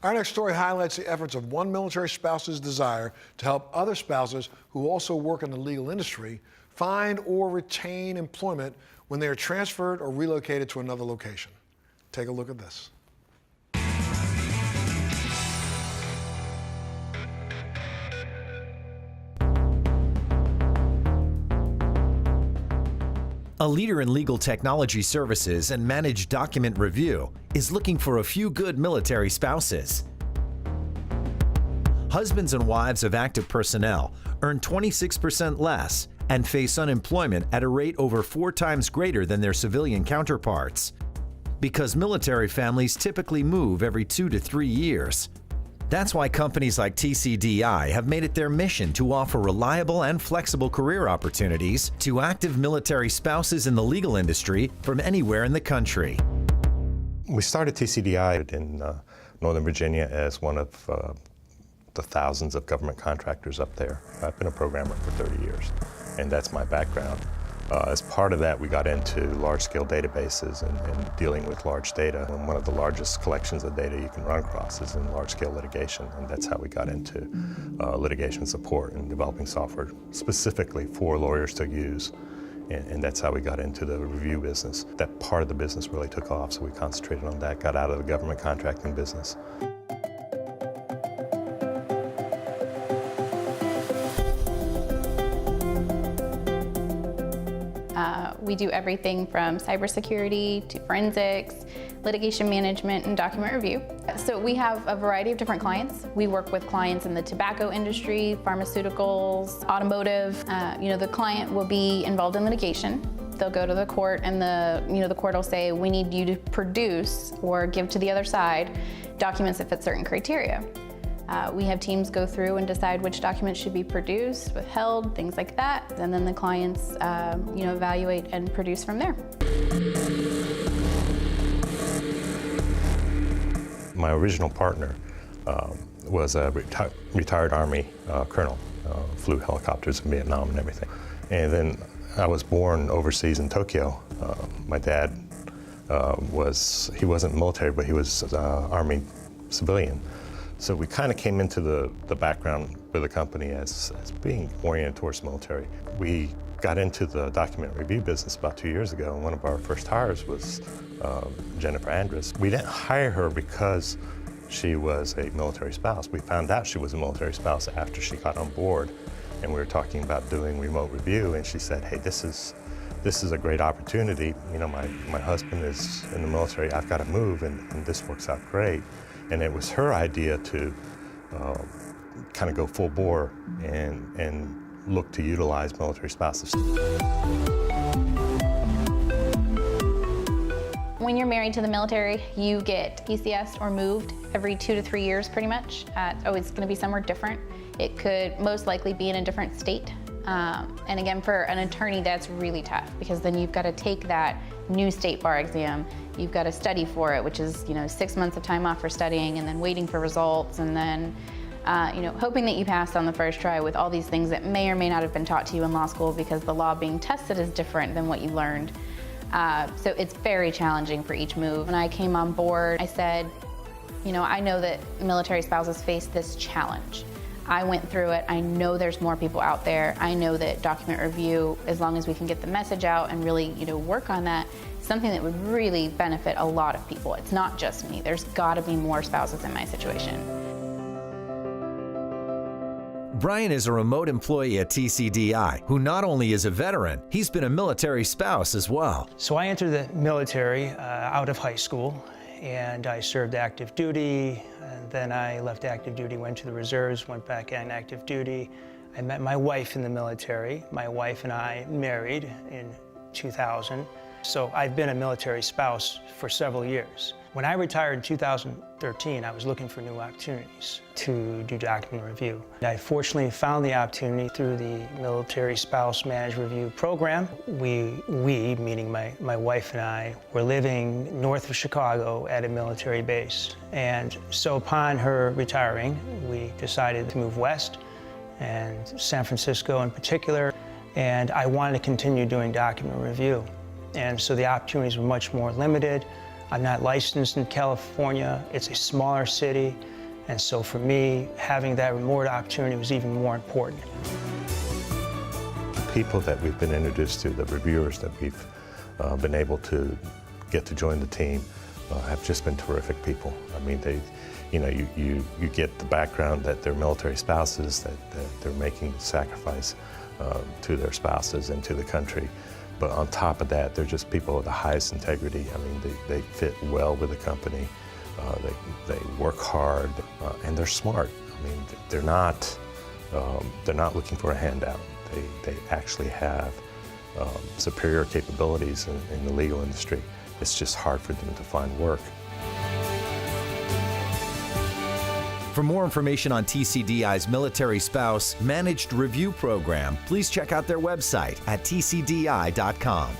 Our next story highlights the efforts of one military spouse's desire to help other spouses who also work in the legal industry find or retain employment when they are transferred or relocated to another location. Take a look at this. A leader in legal technology services and managed document review is looking for a few good military spouses. Husbands and wives of active personnel earn 26% less and face unemployment at a rate over 4 times greater than their civilian counterparts. Because military families typically move every 2 to 3 years. That's why companies like TCDI have made it their mission to offer reliable and flexible career opportunities to active military spouses in the legal industry from anywhere in the country. We started TCDI in Northern Virginia as one of the thousands of government contractors up there. I've been a programmer for 30 years, and that's my background. As part of that, we got into large-scale databases and dealing with large data. And one of the largest collections of data you can run across is in large-scale litigation, and that's how we got into litigation support and developing software specifically for lawyers to use. And that's how we got into the review business. That part of the business really took off, so we concentrated on that, got out of the government contracting business. We do everything from cybersecurity to forensics, litigation management, and document review. So we have a variety of different clients. We work with clients in the tobacco industry, pharmaceuticals, automotive. The client will be involved in litigation. They'll go to the court, and the court will say, we need you to produce or give to the other side documents that fit certain criteria. We have teams go through and decide which documents should be produced, withheld, things like that, and then the clients evaluate and produce from there. My original partner was a retired Army colonel, flew helicopters in Vietnam and everything. And then I was born overseas in Tokyo. My dad he wasn't military, but he was Army civilian. So we kind of came into the background with the company as being oriented towards military. We got into the document review business about 2 years ago, and one of our first hires was Jennifer Andrus. We didn't hire her because she was a military spouse. We found out she was a military spouse after she got on board, and we were talking about doing remote review, and she said, hey, this is a great opportunity. My husband is in the military, I've got to move, and this works out great. And it was her idea to kind of go full bore and look to utilize military spouses. When you're married to the military, you get PCS'd or moved every 2 to 3 years pretty much. It's going to be somewhere different. It could most likely be in a different state. And again, for an attorney, that's really tough because then you've got to take that new state bar exam. You've got to study for it, which is 6 months of time off for studying and then waiting for results and then hoping that you pass on the first try with all these things that may or may not have been taught to you in law school because the law being tested is different than what you learned. So it's very challenging for each move. When I came on board, I said, I know that military spouses face this challenge. I went through it. I know there's more people out there. I know that document review, as long as we can get the message out and really, work on that, is something that would really benefit a lot of people. It's not just me. There's got to be more spouses in my situation. Brian is a remote employee at TCDI who not only is a veteran, he's been a military spouse as well. So I entered the military out of high school, and I served active duty, and then I left active duty, went to the reserves, went back in active duty. I met my wife in the military. My wife and I married in 2000. So I've been a military spouse for several years. When I retired in 2013, I was looking for new opportunities to do document review. I fortunately found the opportunity through the Military Spouse Managed Review program. We meaning my wife and I, were living north of Chicago at a military base. And so upon her retiring, we decided to move west, and San Francisco in particular, and I wanted to continue doing document review. And so the opportunities were much more limited. I'm not licensed in California. It's a smaller city. And so for me, having that remote opportunity was even more important. The people that we've been introduced to, the reviewers that we've been able to get to join the team, have just been terrific people. I mean, you get the background that they're military spouses, that they're making the sacrifice to their spouses and to the country. But on top of that, they're just people of the highest integrity. I mean, they fit well with the company. They work hard, and they're smart. I mean, they're not looking for a handout. They actually have superior capabilities in the legal industry. It's just hard for them to find work. For more information on TCDI's Military Spouse Managed Review Program, please check out their website at tcdi.com.